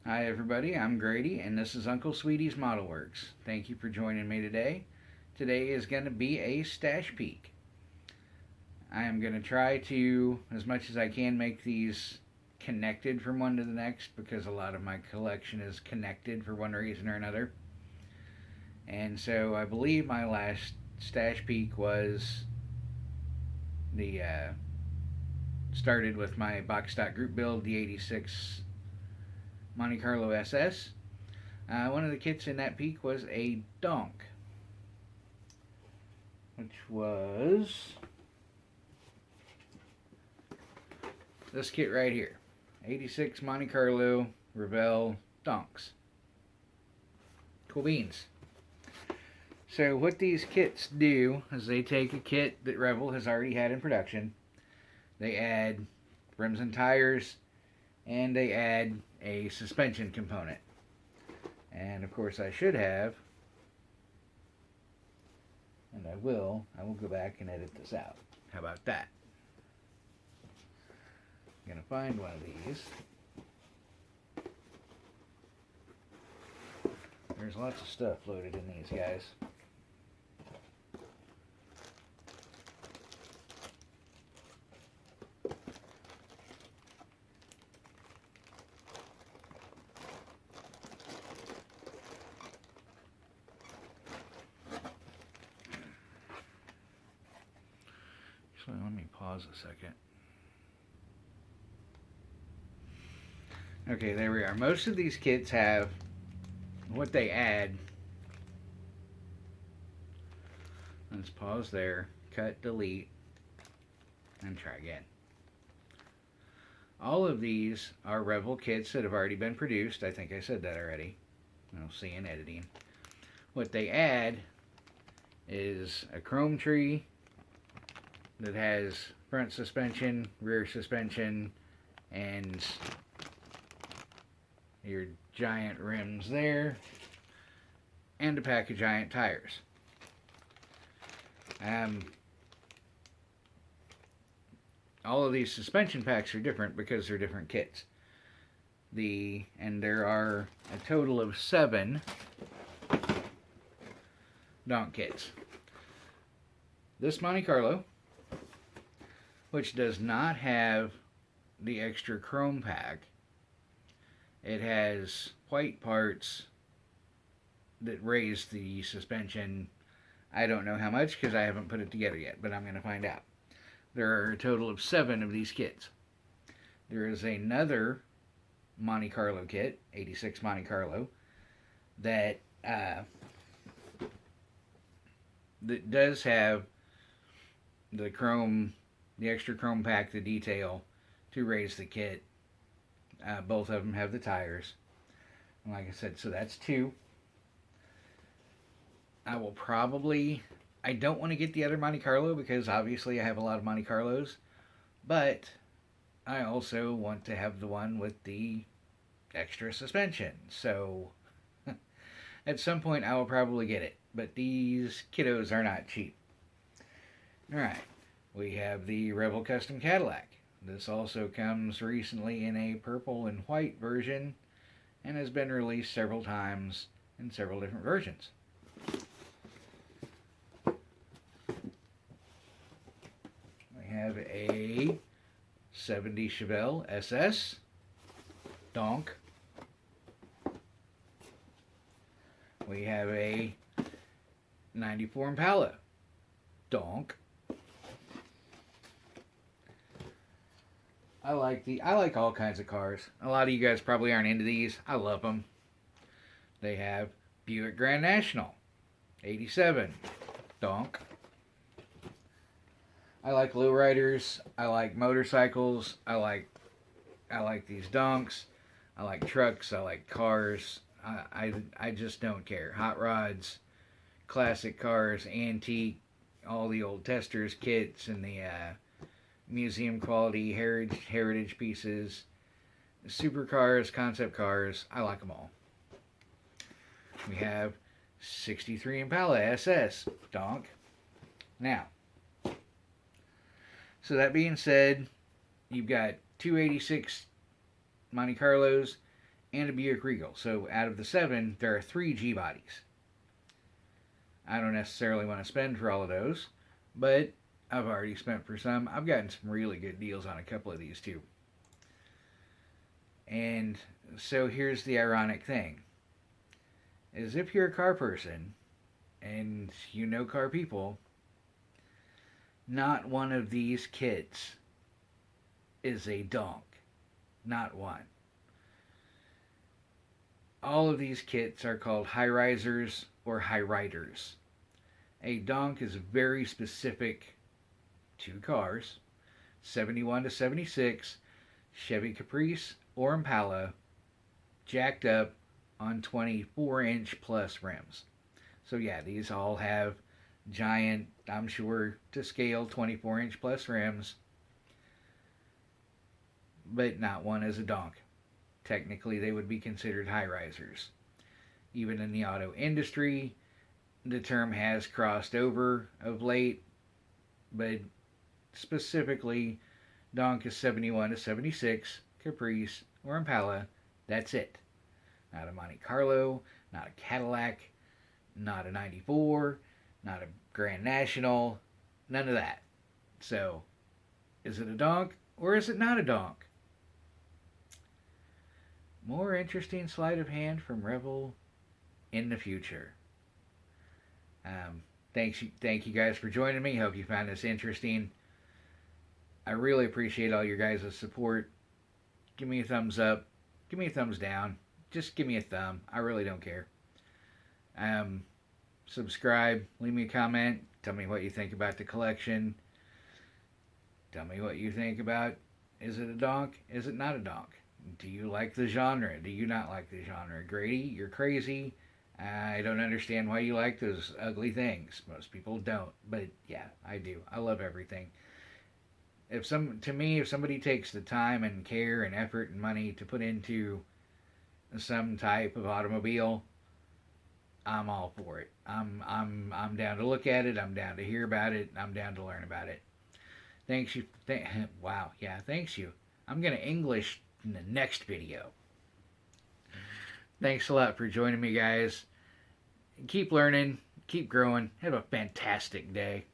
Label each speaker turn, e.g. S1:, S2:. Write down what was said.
S1: Hi everybody, I'm Grady and this is Uncle Sweetie's Model Works. Thank you for joining me today. Today is going to be a stash peek. I am going to try to, as much as I can, make these connected from one to the next because a lot of my collection is connected for one reason or another. And so I believe my last stash peek was the started with my box stock group build, the 86 Monte Carlo SS. One of the kits in that peak was a Donk, which was this kit right here. 86 Monte Carlo Revell Donks. Cool beans. So what these kits do is they take a kit that Revell has already had in production. They add rims and tires, and they add a suspension component. And of course I should have, and I will go back and edit this out. How about that? I'm going to find one of these. There's lots of stuff loaded in these guys. So let me pause a second. Okay, there we are. Most of these kits have what they add. Let's pause there, cut, delete, and try again. All of these are Revell kits that have already been produced. I think I said that already. I'll see in editing. What they add is a chrome tree that has front suspension, rear suspension, and your giant rims there, and a pack of giant tires. All of these suspension packs are different because they're different kits. And there are a total of 7 Donk kits. This Monte Carlo, which does not have the extra chrome pack, it has white parts that raise the suspension. I don't know how much because I haven't put it together yet, but I'm going to find out. There are a total of 7 of these kits. There is another Monte Carlo kit, 86 Monte Carlo, that does have the chrome, the extra chrome pack, the detail to raise the kit. Both of them have the tires. And like I said, so that's 2. I don't want to get the other Monte Carlo because obviously I have a lot of Monte Carlos, but I also want to have the one with the extra suspension. So at some point I will probably get it, but these kiddos are not cheap. Alright, we have the Revell Custom Cadillac. This also comes recently in a purple and white version and has been released several times in several different versions. We have a 70 Chevelle SS Donk. We have a 94 Impala Donk. I like all kinds of cars. A lot of you guys probably aren't into these. I love them. They have Buick Grand National 87 Donk. I like lowriders. I like motorcycles. I like these donks. I like trucks. I like cars. I just don't care. Hot rods, classic cars, antique, all the old testers kits, and the museum quality heritage pieces, supercars, concept cars. I like them all. We have 63 Impala SS Donk. Now, so that being said, you've got 286 Monte Carlos and a Buick Regal. So out of the 7, there are 3 G bodies. I don't necessarily want to spend for all of those, but I've already spent for some. I've gotten some really good deals on a couple of these too. And so here's the ironic thing. Is if you're a car person and you know car people, not one of these kits is a donk. Not one. All of these kits are called high risers or high riders. A donk is very specific to cars, 71 to 76, Chevy Caprice or Impala, jacked up on 24-inch plus rims. So yeah, these all have giant, I'm sure, to scale 24-inch plus rims, but not one is a donk. Technically, they would be considered high risers. Even in the auto industry, the term has crossed over of late, but specifically, donk is 71 to 76, Caprice or Impala. That's it. Not a Monte Carlo, not a Cadillac, not a 94, not a Grand National, none of that. So, is it a donk or is it not a donk? More interesting sleight of hand from Revell in the future. Thank you guys for joining me. Hope you found this interesting. I really appreciate all your guys' support. Give me a thumbs up. Give me a thumbs down. Just give me a thumb. I really don't care. Subscribe. Leave me a comment. Tell me what you think about the collection. Tell me what you think about, is it a donk? Is it not a donk? Do you like the genre? Do you not like the genre? Grady, you're crazy. I don't understand why you like those ugly things. Most people don't, but yeah, I do. I love everything. If somebody takes the time and care and effort and money to put into some type of automobile, I'm all for it. I'm down to look at it. I'm down to hear about it. I'm down to learn about it. Thanks you. Wow. Yeah. Thanks you. I'm gonna English in the next video. Thanks a lot for joining me, guys. Keep learning. Keep growing. Have a fantastic day.